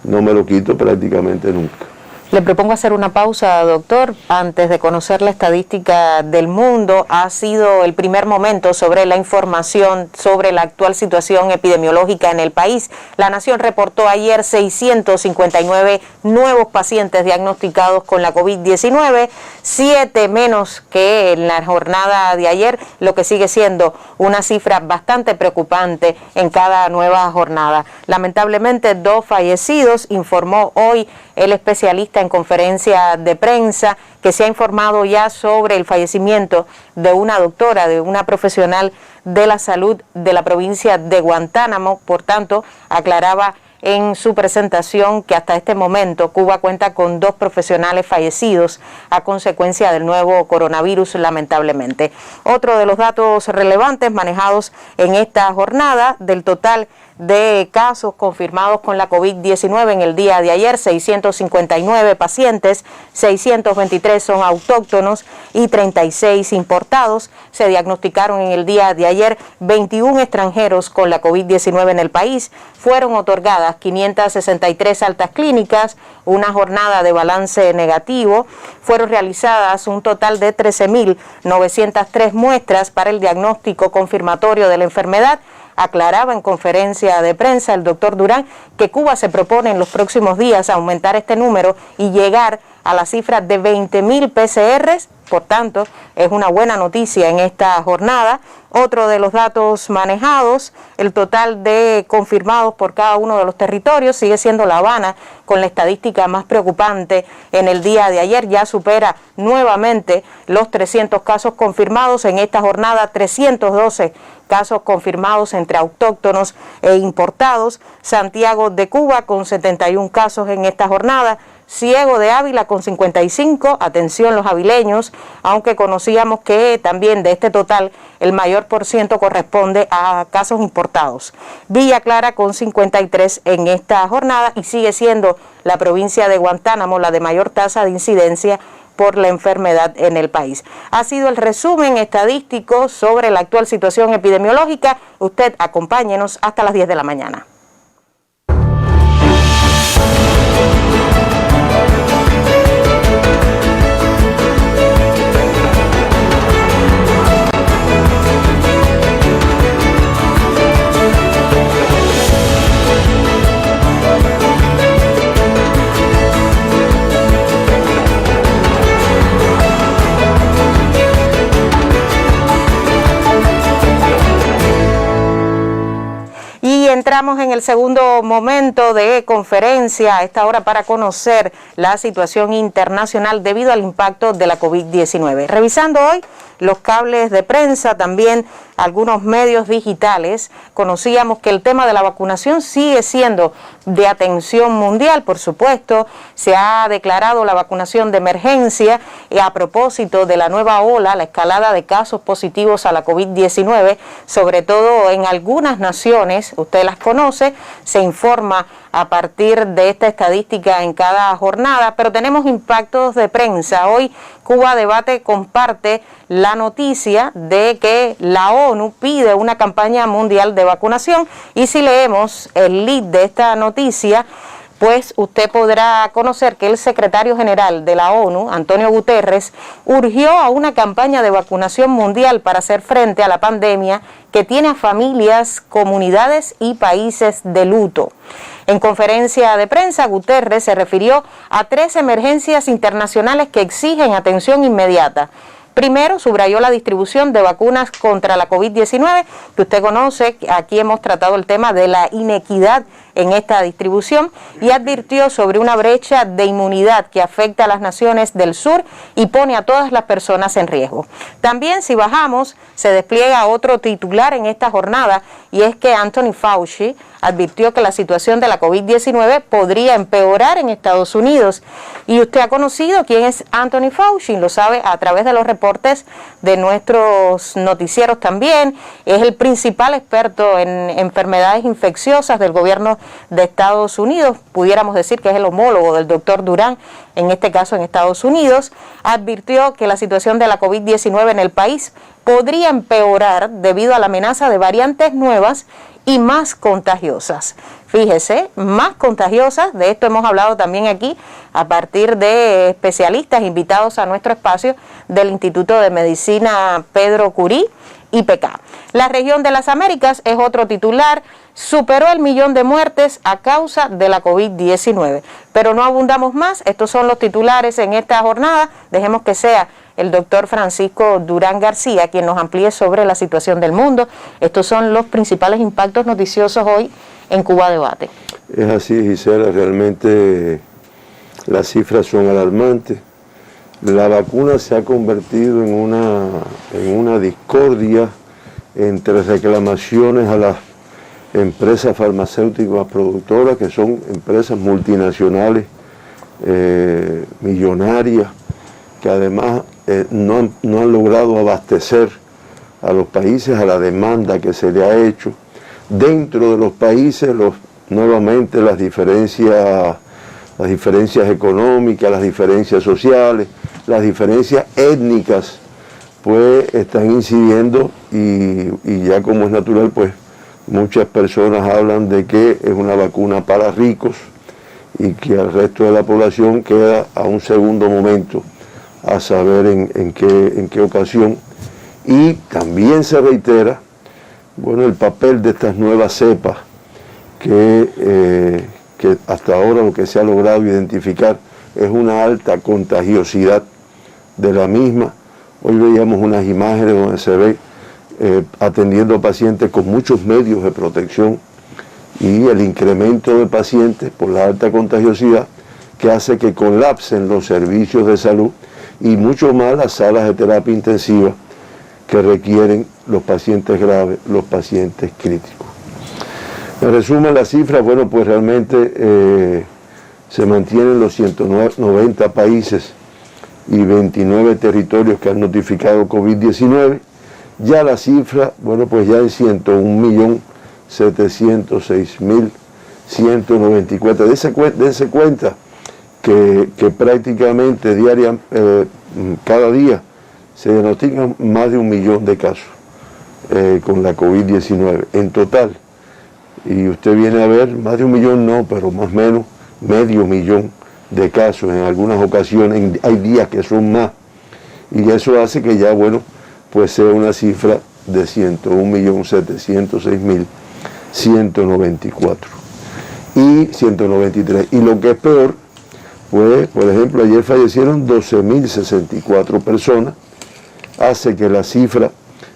no me lo quito prácticamente nunca. Le propongo hacer una pausa, doctor. Antes de conocer la estadística del mundo, ha sido el primer momento sobre la información sobre la actual situación epidemiológica en el país. La Nación reportó ayer 659 nuevos pacientes diagnosticados con la COVID-19, 7 menos que en la jornada de ayer, lo que sigue siendo una cifra bastante preocupante en cada nueva jornada. Lamentablemente, 2 fallecidos, informó hoy el especialista en conferencia de prensa, que se ha informado ya sobre el fallecimiento de una doctora, de una profesional de la salud de la provincia de Guantánamo. Por tanto, aclaraba en su presentación que hasta este momento Cuba cuenta con 2 profesionales fallecidos a consecuencia del nuevo coronavirus, lamentablemente. Otro de los datos relevantes manejados en esta jornada, del total de casos confirmados con la COVID-19 en el día de ayer, 659 pacientes, 623 son autóctonos y 36 importados. Se diagnosticaron en el día de ayer 21 extranjeros con la COVID-19 en el país. Fueron otorgadas 563 altas clínicas, una jornada de balance negativo. Fueron realizadas un total de 13.903 muestras para el diagnóstico confirmatorio de la enfermedad. aclaraba en conferencia de prensa el doctor Durán que Cuba se propone en los próximos días aumentar este número y llegar a la cifra de 20.000 PCRs. Por tanto, es una buena noticia en esta jornada. Otro de los datos manejados, el total de confirmados por cada uno de los territorios, sigue siendo La Habana con la estadística más preocupante en el día de ayer. Ya supera nuevamente los 300 casos confirmados en esta jornada, 312 casos confirmados entre autóctonos e importados. Santiago de Cuba con 71 casos en esta jornada. Ciego de Ávila con 55, atención los avileños, aunque conocíamos que también de este total el mayor por ciento corresponde a casos importados. Villa Clara con 53 en esta jornada y sigue siendo la provincia de Guantánamo la de mayor tasa de incidencia por la enfermedad en el país. Ha sido el resumen estadístico sobre la actual situación epidemiológica. Usted acompáñenos hasta las 10 de la mañana. Entramos en el segundo momento de conferencia a esta hora para conocer la situación internacional debido al impacto de la COVID-19. Revisando hoy los cables de prensa, también algunos medios digitales, conocíamos que el tema de la vacunación sigue siendo de atención mundial, por supuesto. Se ha declarado la vacunación de emergencia a propósito de la nueva ola, la escalada de casos positivos a la COVID-19, sobre todo en algunas naciones, usted las conoce, se informa a partir de esta estadística en cada jornada, pero tenemos impactos de prensa. Hoy Cuba Debate comparte la noticia de que la ONU pide una campaña mundial de vacunación, y si leemos el lead de esta noticia, pues usted podrá conocer que el secretario general de la ONU, Antonio Guterres, urgió a una campaña de vacunación mundial para hacer frente a la pandemia que tiene a familias, comunidades y países de luto. En conferencia de prensa, Guterres se refirió a 3 emergencias internacionales que exigen atención inmediata. Primero, subrayó la distribución de vacunas contra la COVID-19, que usted conoce, aquí hemos tratado el tema de la inequidad en esta distribución, y advirtió sobre una brecha de inmunidad que afecta a las naciones del sur y pone a todas las personas en riesgo. También, si bajamos, se despliega otro titular en esta jornada, y es que Anthony Fauci advirtió que la situación de la COVID-19 podría empeorar en Estados Unidos. Y usted ha conocido quién es Anthony Fauci, lo sabe a través de los reportes de nuestros noticieros también. Es el principal experto en enfermedades infecciosas del gobierno de Estados Unidos. Pudiéramos decir que es el homólogo del doctor Durán, en este caso en Estados Unidos. Advirtió que la situación de la COVID-19 en el país podría empeorar debido a la amenaza de variantes nuevas y más contagiosas. Fíjese, más contagiosas, de esto hemos hablado también aquí a partir de especialistas invitados a nuestro espacio del Instituto de Medicina Pedro Curí, IPK. La región de las Américas es otro titular, superó el 1.000.000 de muertes a causa de la COVID-19. Pero no abundamos más, estos son los titulares en esta jornada, dejemos que sea el doctor Francisco Durán García quien nos amplíe sobre la situación del mundo. Estos son los principales impactos noticiosos hoy en Cuba Debate. Es así, Gisela, realmente las cifras son alarmantes. La vacuna se ha convertido en una discordia entre reclamaciones a las empresas farmacéuticas productoras, que son empresas multinacionales, millonarias, que además no han logrado abastecer a los países a la demanda que se le ha hecho. Dentro de los países, nuevamente las diferencias económicas, las diferencias sociales, las diferencias étnicas, pues están incidiendo, y ya como es natural, pues muchas personas hablan de que es una vacuna para ricos y que al resto de la población queda a un segundo momento, a saber en qué ocasión. Y también se reitera bueno, el papel de estas nuevas cepas que hasta ahora lo que se ha logrado identificar es una alta contagiosidad de la misma. Hoy veíamos unas imágenes donde se ve atendiendo a pacientes con muchos medios de protección y el incremento de pacientes por la alta contagiosidad que hace que colapsen los servicios de salud y mucho más las salas de terapia intensiva que requieren los pacientes graves, los pacientes críticos. En resumen, las cifras, bueno, pues realmente se mantienen los 190 países y 29 territorios que han notificado COVID-19. Ya la cifra, bueno, pues ya es 101.706.194. Dense cuenta que prácticamente cada día se diagnostican más de 1 millón de casos con la COVID-19 en total. Y usted viene a ver, más de 1 millón no, pero más o menos medio millón de casos. En algunas ocasiones hay días que son más. Y eso hace que ya, bueno, pues sea una cifra de 101.706.194 y 193. Y lo que es peor, pues, por ejemplo, ayer fallecieron 12.064 personas, hace que la cifra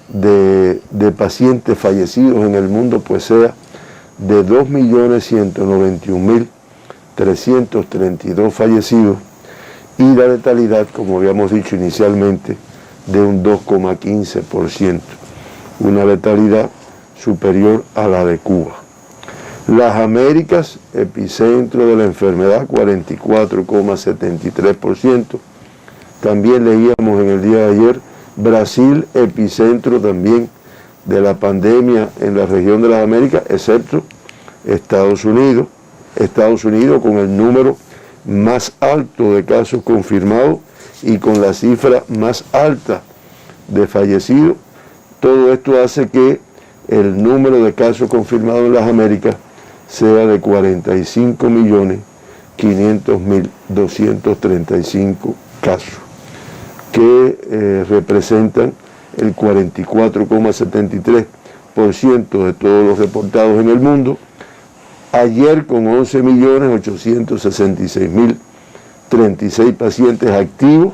de pacientes fallecidos en el mundo pues sea de 2.191.332 fallecidos y la letalidad, como habíamos dicho inicialmente, de un 2,15%, una letalidad superior a la de Cuba. Las Américas, epicentro de la enfermedad, 44,73%. También leíamos en el día de ayer, Brasil, epicentro también de la pandemia en la región de las Américas, excepto Estados Unidos. Estados Unidos con el número más alto de casos confirmados y con la cifra más alta de fallecidos. Todo esto hace que el número de casos confirmados en las Américas sea de 45.500.235 casos, que representan el 44,73% de todos los reportados en el mundo. Ayer con 11.866.036 pacientes activos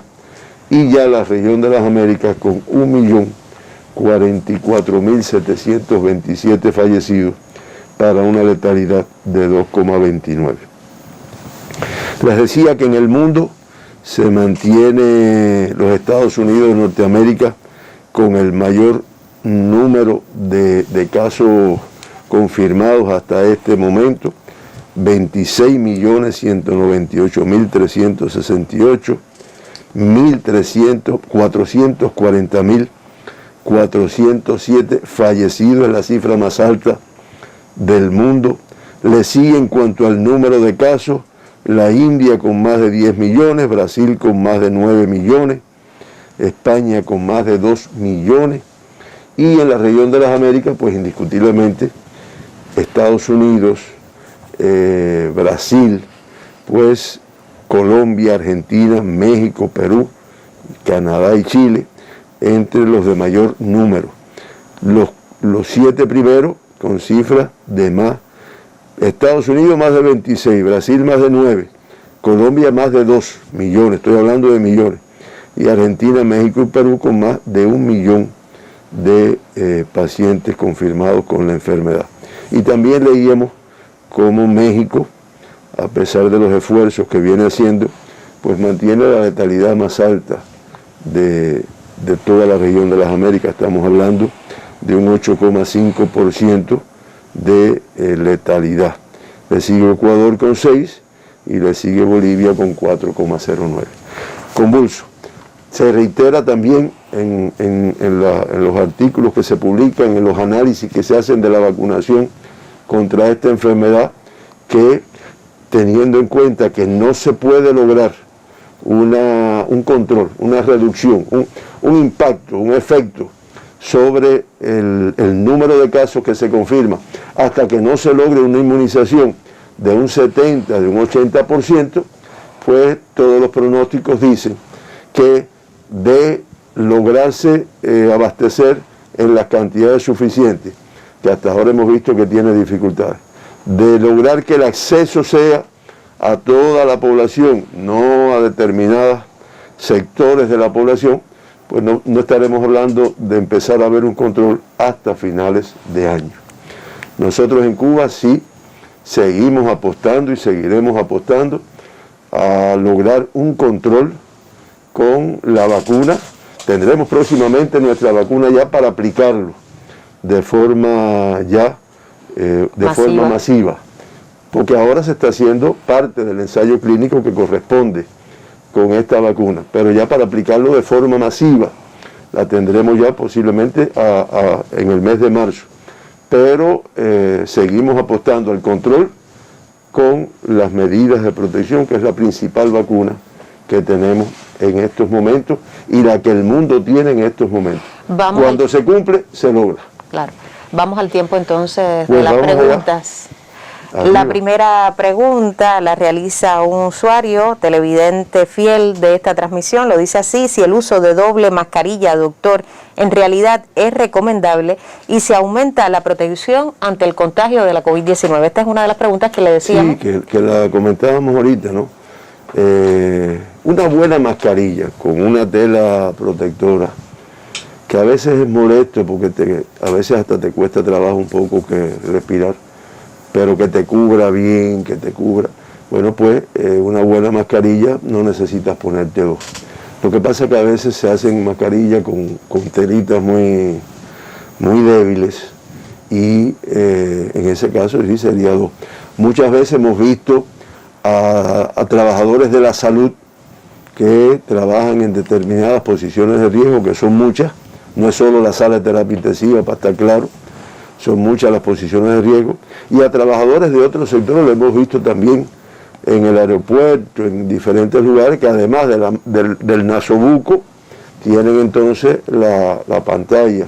y ya la región de las Américas con 1.044.727 fallecidos para una letalidad de 2,29. Les decía que en el mundo se mantiene los Estados Unidos de Norteamérica con el mayor número de casos confirmados hasta este momento, 26.198.368, 440.407 fallecidos, es la cifra más alta del mundo. Le sigue en cuanto al número de casos la India con más de 10 millones, Brasil con más de 9 millones, España con más de 2 millones y en la región de las Américas pues indiscutiblemente Estados Unidos, Brasil, pues Colombia, Argentina, México, Perú, Canadá y Chile, entre los de mayor número. Los 7 primeros con cifras de más. Estados Unidos más de 26, Brasil más de 9, Colombia más de 2 millones, estoy hablando de millones, y Argentina, México y Perú con más de 1 millón de pacientes confirmados con la enfermedad. Y también leíamos cómo México, a pesar de los esfuerzos que viene haciendo, pues mantiene la letalidad más alta de toda la región de las Américas. Estamos hablando de un 8,5% de letalidad. Le sigue Ecuador con 6 y le sigue Bolivia con 4,09. Convulso. Se reitera también en los artículos que se publican, en los análisis que se hacen de la vacunación contra esta enfermedad, que teniendo en cuenta que no se puede lograr un control, una reducción, un impacto, un efecto sobre el número de casos que se confirma, hasta que no se logre una inmunización de un 70, de un 80%, pues todos los pronósticos dicen que de lograrse abastecer en las cantidades suficientes que hasta ahora hemos visto que tiene dificultades, de lograr que el acceso sea a toda la población, no a determinados sectores de la población, pues no estaremos hablando de empezar a ver un control hasta finales de año. Nosotros en Cuba sí seguimos apostando y seguiremos apostando a lograr un control con la vacuna. Tendremos próximamente nuestra vacuna ya para aplicarlo de forma masiva, porque ahora se está haciendo parte del ensayo clínico que corresponde con esta vacuna, pero ya para aplicarlo de forma masiva la tendremos ya posiblemente en el mes de marzo, pero seguimos apostando al control con las medidas de protección, que es la principal vacuna que tenemos en estos momentos y la que el mundo tiene en estos momentos. Cuando se cumple, se logra. Claro. Vamos al tiempo entonces de las preguntas. La primera pregunta la realiza un usuario, televidente fiel de esta transmisión, lo dice así: si el uso de doble mascarilla, doctor, en realidad es recomendable y se aumenta la protección ante el contagio de la COVID-19. Esta es una de las preguntas que le decíamos. Sí, que la comentábamos ahorita, ¿no? Una buena mascarilla con una tela protectora, que a veces es molesto porque a veces hasta te cuesta trabajo un poco que respirar, pero que te cubra bien, que te cubra. Bueno, pues una buena mascarilla no necesitas ponerte dos. Lo que pasa es que a veces se hacen mascarillas con telitas muy débiles y en ese caso sí sería dos. Muchas veces hemos visto a trabajadores de la salud que trabajan en determinadas posiciones de riesgo, que son muchas, no es solo la sala de terapia intensiva, para estar claro, son muchas las posiciones de riesgo, y a trabajadores de otros sectores lo hemos visto también en el aeropuerto, en diferentes lugares, que además del nasobuco tienen entonces la pantalla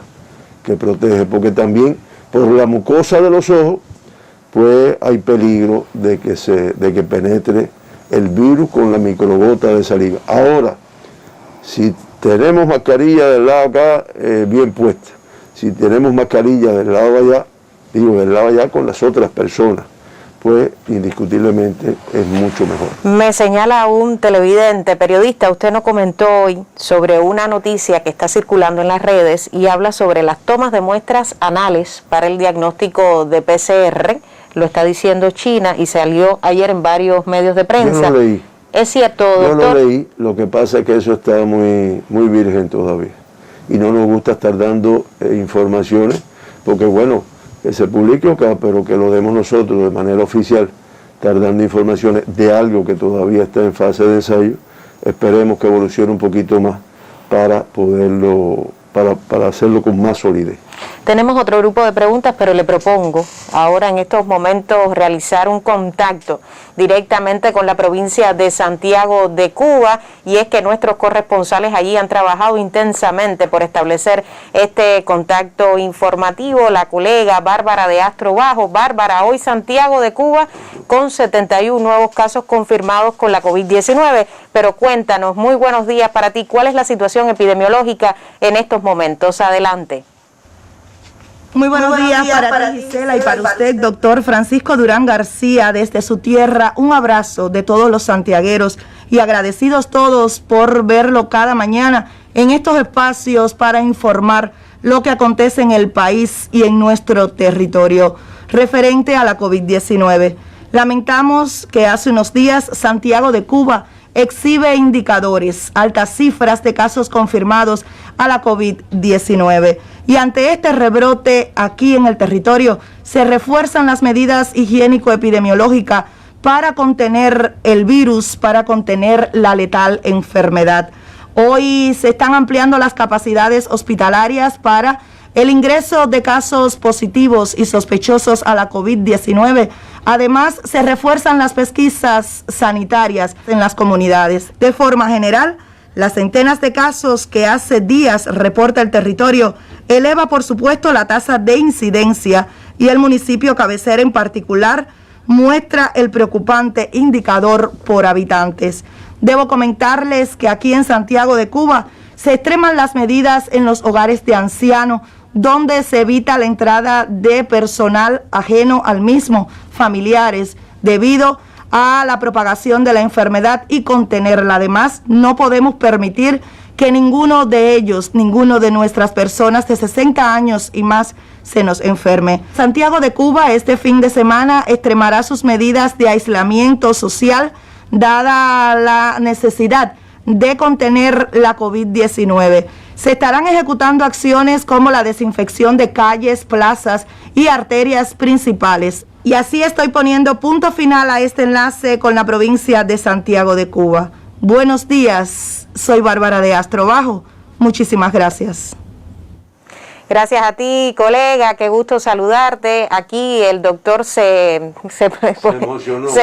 que protege, porque también por la mucosa de los ojos pues hay peligro de que penetre el virus con la microgota de saliva. Ahora, si tenemos mascarilla del lado acá bien puesta, si tenemos mascarilla del lado allá con las otras personas, pues indiscutiblemente es mucho mejor. Me señala un televidente, periodista, usted nos comentó hoy sobre una noticia que está circulando en las redes y habla sobre las tomas de muestras anales para el diagnóstico de PCR. Lo está diciendo China y salió ayer en varios medios de prensa. Yo lo leí. ¿Es cierto, doctor? Yo lo leí, lo que pasa es que eso está muy virgen todavía. Y no nos gusta estar dando informaciones, porque bueno, que se publique acá, pero que lo demos nosotros de manera oficial, estar dando informaciones de algo que todavía está en fase de ensayo. Esperemos que evolucione un poquito más para poderlo, para hacerlo con más solidez. Tenemos otro grupo de preguntas, pero le propongo ahora en estos momentos realizar un contacto directamente con la provincia de Santiago de Cuba, y es que nuestros corresponsales allí han trabajado intensamente por establecer este contacto informativo. La colega Bárbara de Astro Bajo. Bárbara, hoy Santiago de Cuba con 71 nuevos casos confirmados con la COVID-19, pero cuéntanos, muy buenos días para ti, ¿cuál es la situación epidemiológica en estos momentos? Adelante. Muy buenos días para ti, Gisela, y para usted, doctor Francisco Durán García, desde su tierra. Un abrazo de todos los santiagueros y agradecidos todos por verlo cada mañana en estos espacios para informar lo que acontece en el país y en nuestro territorio referente a la COVID-19. Lamentamos que hace unos días Santiago de Cuba exhibe indicadores, altas cifras de casos confirmados a la COVID-19. Y ante este rebrote aquí en el territorio, se refuerzan las medidas higiénico-epidemiológicas para contener el virus, para contener la letal enfermedad. Hoy se están ampliando las capacidades hospitalarias para el ingreso de casos positivos y sospechosos a la COVID-19. Además, se refuerzan las pesquisas sanitarias en las comunidades. De forma general, las centenas de casos que hace días reporta el territorio eleva, por supuesto, la tasa de incidencia, y el municipio cabecera en particular muestra el preocupante indicador por habitantes. Debo comentarles que aquí en Santiago de Cuba se extreman las medidas en los hogares de ancianos, donde se evita la entrada de personal ajeno al mismo, familiares, debido a la propagación de la enfermedad y contenerla. Además, no podemos permitir que ninguno de ellos, ninguno de nuestras personas de 60 años y más se nos enferme. Santiago de Cuba este fin de semana extremará sus medidas de aislamiento social, dada la necesidad de contener la COVID-19. Se estarán ejecutando acciones como la desinfección de calles, plazas y arterias principales. Y así estoy poniendo punto final a este enlace con la provincia de Santiago de Cuba. Buenos días, soy Bárbara de Astrobajo. Muchísimas gracias. Gracias a ti, colega, qué gusto saludarte. Aquí el doctor se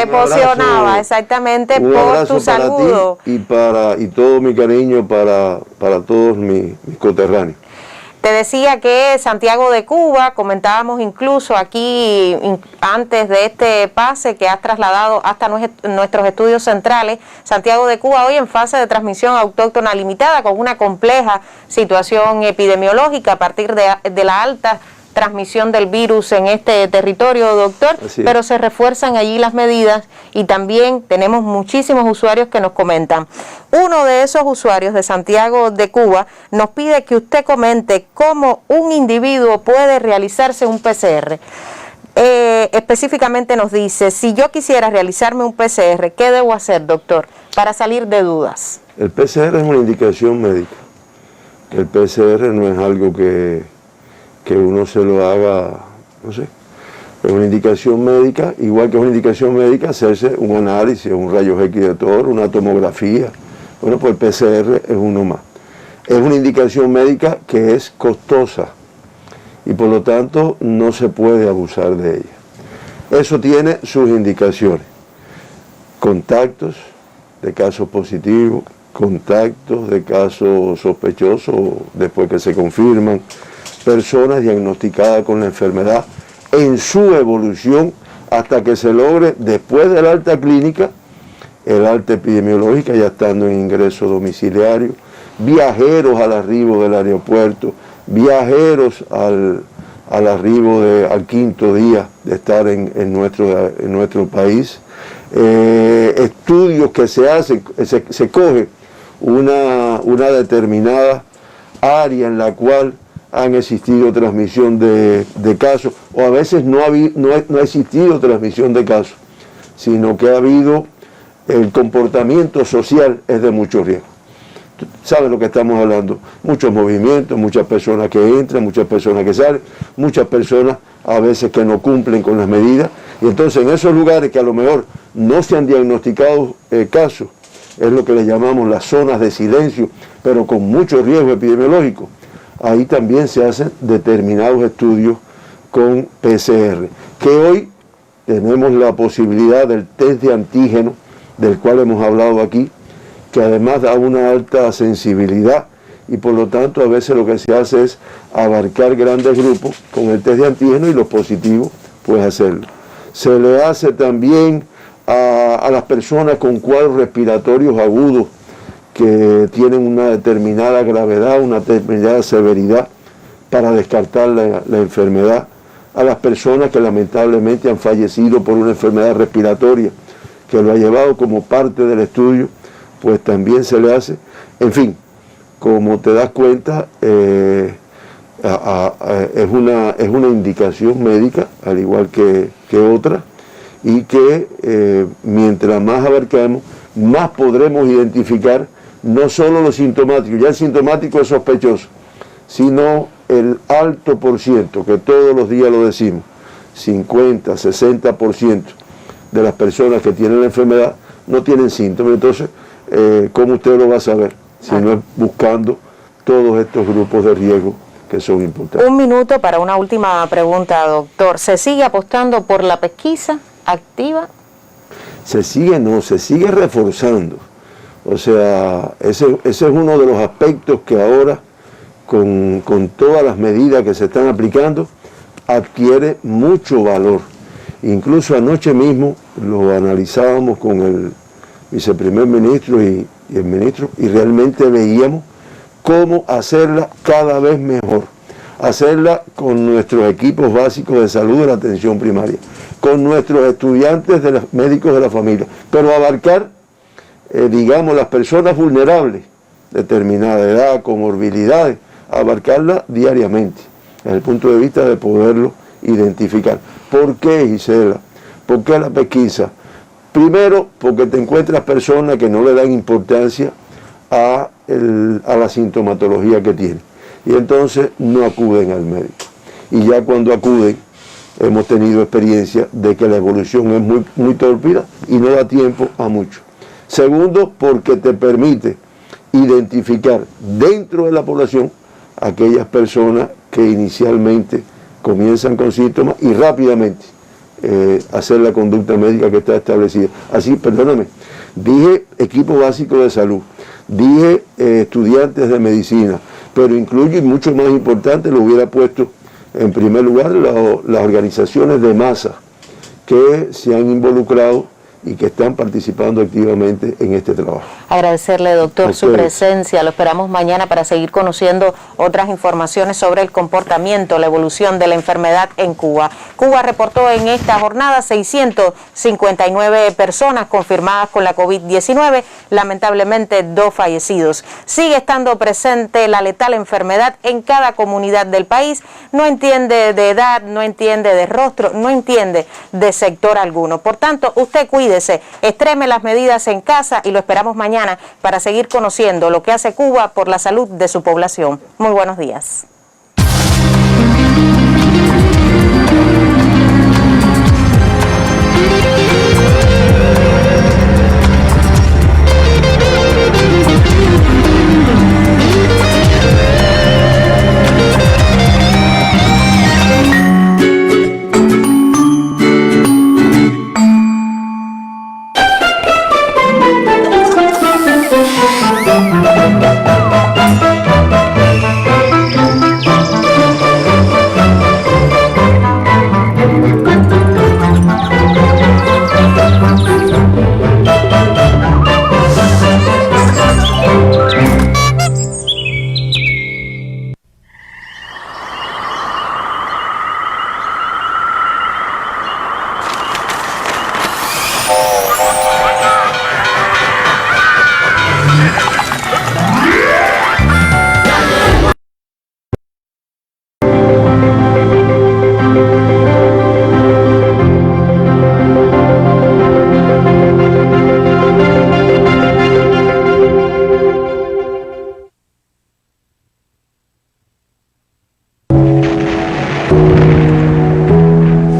emocionaba exactamente por tu saludo. Y todo mi cariño para todos mis coterráneos. Te decía que Santiago de Cuba, comentábamos incluso aquí antes de este pase que has trasladado hasta nuestros estudios centrales, Santiago de Cuba hoy en fase de transmisión autóctona limitada con una compleja situación epidemiológica a partir de la alta transmisión del virus en este territorio, doctor, pero se refuerzan allí las medidas y también tenemos muchísimos usuarios que nos comentan. Uno de esos usuarios de Santiago de Cuba nos pide que usted comente cómo un individuo puede realizarse un PCR. Específicamente nos dice, si yo quisiera realizarme un PCR, ¿qué debo hacer, doctor, para salir de dudas? El PCR es una indicación médica. El PCR no es algo que uno se lo haga, no sé, es una indicación médica, igual que es una indicación médica hacerse un análisis, un rayos X de tórax, una tomografía. Bueno, pues el PCR es uno más. Es una indicación médica que es costosa y por lo tanto no se puede abusar de ella. Eso tiene sus indicaciones, contactos de casos positivos, contactos de casos sospechosos después que se confirman, personas diagnosticadas con la enfermedad en su evolución hasta que se logre, después de la alta clínica, el alta epidemiológica, ya estando en ingreso domiciliario, viajeros al arribo del aeropuerto, viajeros al arribo al quinto día de estar en nuestro país, estudios que se hacen, se coge una determinada área en la cual han existido transmisión de casos, o a veces no ha existido transmisión de casos, sino que ha habido el comportamiento social es de mucho riesgo. ¿Sabes lo que estamos hablando? Muchos movimientos, muchas personas que entran, muchas personas que salen, muchas personas a veces que no cumplen con las medidas, y entonces en esos lugares que a lo mejor no se han diagnosticado casos, es lo que le llamamos las zonas de silencio, pero con mucho riesgo epidemiológico. Ahí también se hacen determinados estudios con PCR, que hoy tenemos la posibilidad del test de antígeno, del cual hemos hablado aquí, que además da una alta sensibilidad y por lo tanto a veces lo que se hace es abarcar grandes grupos con el test de antígeno y los positivos pues hacerlo. Se le hace también a las personas con cuadros respiratorios agudos que tienen una determinada gravedad, una determinada severidad para descartar la enfermedad, a las personas que lamentablemente han fallecido por una enfermedad respiratoria que lo ha llevado como parte del estudio, pues también se le hace. En fin, como te das cuenta, es una indicación médica, al igual que otra, y que mientras más abarcamos, más podremos identificar no solo los sintomáticos, ya el sintomático es sospechoso, sino el alto por ciento, que todos los días lo decimos, 50, 60% de las personas que tienen la enfermedad no tienen síntomas. Entonces, ¿cómo usted lo va a saber? Si no es buscando todos estos grupos de riesgo que son importantes. Un minuto para una última pregunta, doctor. ¿Se sigue apostando por la pesquisa activa? Se sigue reforzando. O sea, ese es uno de los aspectos que ahora, con todas las medidas que se están aplicando, adquiere mucho valor. Incluso anoche mismo lo analizábamos con el viceprimer ministro y el ministro, y realmente veíamos cómo hacerla cada vez mejor. hacerla con nuestros equipos básicos de salud de la atención primaria, con nuestros estudiantes de los médicos de la familia, pero abarcar, digamos, las personas vulnerables, determinada edad, comorbilidades, abarcarla diariamente, desde el punto de vista de poderlo identificar. ¿Por qué, Gisela? ¿Por qué la pesquisa? Primero, porque te encuentras personas que no le dan importancia a la sintomatología que tienen, y entonces no acuden al médico. Y ya cuando acuden, hemos tenido experiencia de que la evolución es muy tórpida y no da tiempo a mucho. Segundo, porque te permite identificar dentro de la población aquellas personas que inicialmente comienzan con síntomas y rápidamente hacer la conducta médica que está establecida. Así, perdóname, dije equipo básico de salud, dije estudiantes de medicina, pero incluye, y mucho más importante, lo hubiera puesto en primer lugar, las organizaciones de masa que se han involucrado y que están participando activamente en este trabajo. Agradecerle, doctor, su presencia. Lo esperamos mañana para seguir conociendo otras informaciones sobre el comportamiento, la evolución de la enfermedad en Cuba. Cuba reportó en esta jornada 659 personas confirmadas con la COVID-19, lamentablemente 2 fallecidos. Sigue estando presente la letal enfermedad en cada comunidad del país. No entiende de edad, no entiende de rostro, no entiende de sector alguno. Por tanto, usted cuídese, extreme las medidas en casa y lo esperamos mañana para seguir conociendo lo que hace Cuba por la salud de su población. Muy buenos días.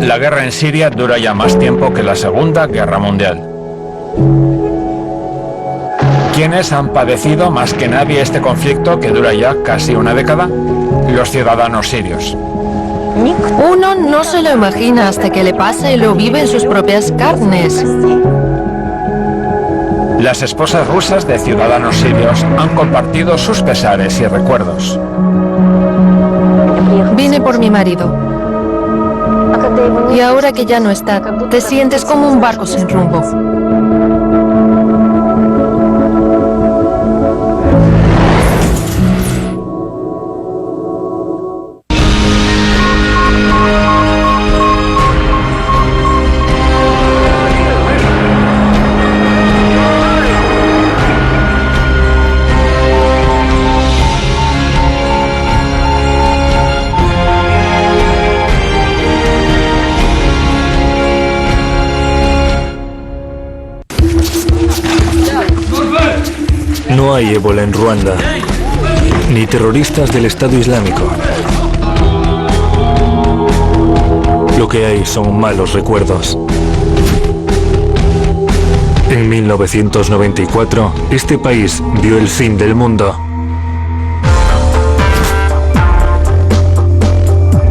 La guerra en Siria dura ya más tiempo que la Segunda Guerra Mundial. ¿Quiénes han padecido más que nadie este conflicto que dura ya casi una década? Los ciudadanos sirios. Uno no se lo imagina hasta que le pasa y lo vive en sus propias carnes. Las esposas rusas de ciudadanos sirios han compartido sus pesares y recuerdos. Vine por mi marido. Y ahora que ya no está, te sientes como un barco sin rumbo. No hay ébola en Ruanda, ni terroristas del Estado Islámico. Lo que hay son malos recuerdos. En 1994, este país vio el fin del mundo.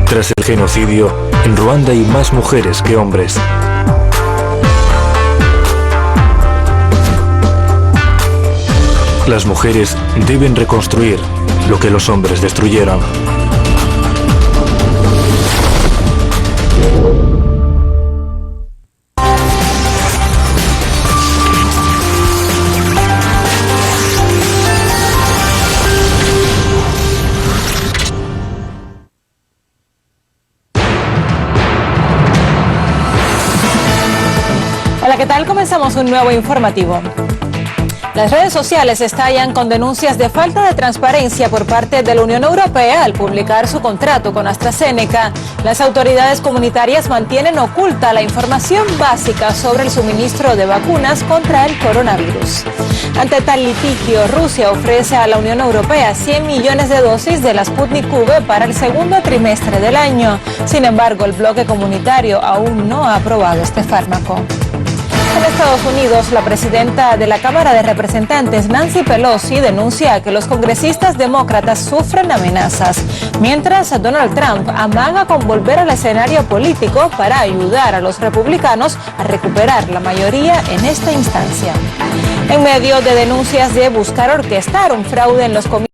Tras el genocidio, en Ruanda hay más mujeres que hombres. Las mujeres deben reconstruir lo que los hombres destruyeron. tal? Comenzamos un nuevo informativo. Las redes sociales estallan con denuncias de falta de transparencia por parte de la Unión Europea al publicar su contrato con AstraZeneca. Las autoridades comunitarias mantienen oculta la información básica sobre el suministro de vacunas contra el coronavirus. Ante tal litigio, Rusia ofrece a la Unión Europea 100 millones de dosis de la Sputnik V para el segundo trimestre del año. Sin embargo, el bloque comunitario aún no ha aprobado este fármaco. En Estados Unidos, la presidenta de la Cámara de Representantes, Nancy Pelosi, denuncia que los congresistas demócratas sufren amenazas, mientras Donald Trump amaga con volver al escenario político para ayudar a los republicanos a recuperar la mayoría en esta instancia. En medio de denuncias de buscar orquestar un fraude en los comicios